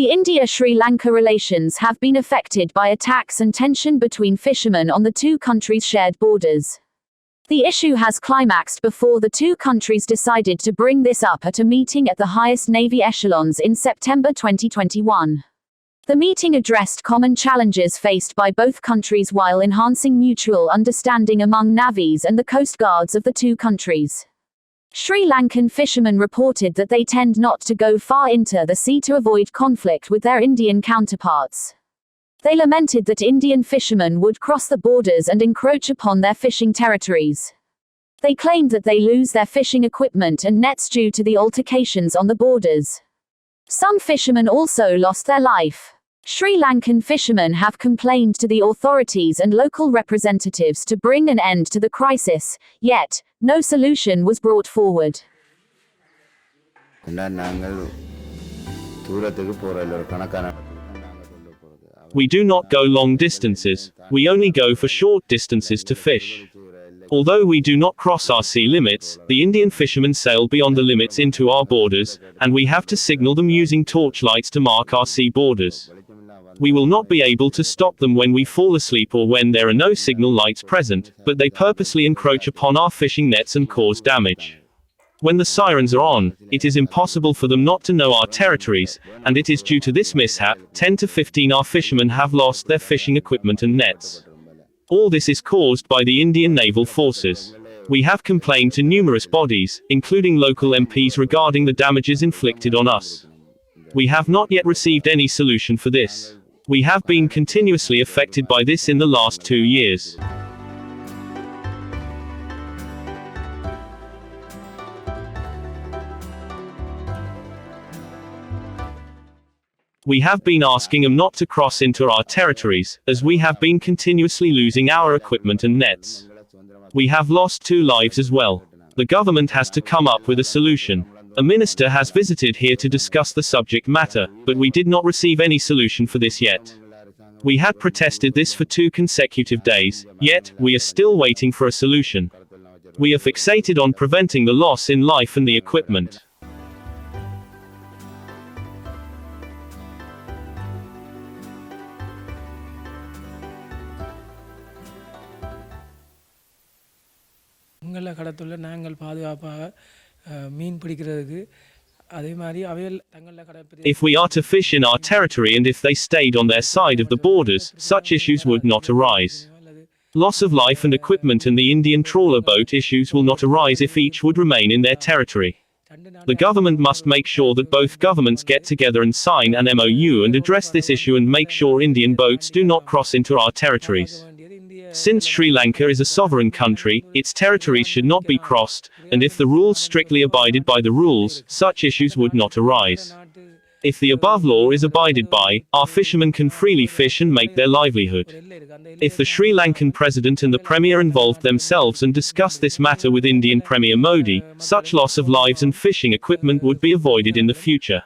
The India-Sri Lanka relations have been affected by attacks and tension between fishermen on the two countries' shared borders. The issue has climaxed before the two countries decided to bring this up at a meeting at the highest Navy echelons in September 2021. The meeting addressed common challenges faced by both countries while enhancing mutual understanding among navies and the coast guards of the two countries. Sri Lankan fishermen reported that they tend not to go far into the sea to avoid conflict with their Indian counterparts. They lamented that Indian fishermen would cross the borders and encroach upon their fishing territories. They claimed that they lose their fishing equipment and nets due to the altercations on the borders. Some fishermen also lost their life. Sri Lankan fishermen have complained to the authorities and local representatives to bring an end to the crisis, yet, no solution was brought forward. We do not go long distances, we only go for short distances to fish. Although we do not cross our sea limits, the Indian fishermen sail beyond the limits into our borders, and we have to signal them using torchlights to mark our sea borders. We will not be able to stop them when we fall asleep or when there are no signal lights present, but they purposely encroach upon our fishing nets and cause damage. When the sirens are on, it is impossible for them not to know our territories, and it is due to this mishap, 10 to 15 our fishermen have lost their fishing equipment and nets. All this is caused by the Indian naval forces. We have complained to numerous bodies, including local MPs regarding the damages inflicted on us. We have not yet received any solution for this. We have been continuously affected by this in the last 2 years. We have been asking them not to cross into our territories, as we have been continuously losing our equipment and nets. We have lost 2 lives as well. The government has to come up with a solution. A minister has visited here to discuss the subject matter, but we did not receive any solution for this yet. We had protested this for 2 consecutive days, yet, we are still waiting for a solution. We are fixated on preventing the loss in life and the equipment. உங்களை கடத்துள்ள நாங்கள் பாதுகாப்பாக மீன் பிடிக்கிறதுக்கு அதே மாதிரி அவைகள் தங்கள கடை If we are to fish in our territory and if they stayed on their side of the borders, such issues would not arise. Loss of life and equipment and the Indian trawler boat issues will not arise if each would remain in their territory. The government must make sure that both governments get together and sign an MOU and address this issue and make sure Indian boats do not cross into our territories. Since Sri Lanka is a sovereign country, its territories should not be crossed, and if the rules strictly abided by the rules, such issues would not arise. If the above law is abided by, our fishermen can freely fish and make their livelihood. If the Sri Lankan president and the premier involved themselves and discussed this matter with Indian Premier Modi, such loss of lives and fishing equipment would be avoided in the future.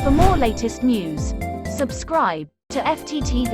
For more latest news, subscribe to FTTV.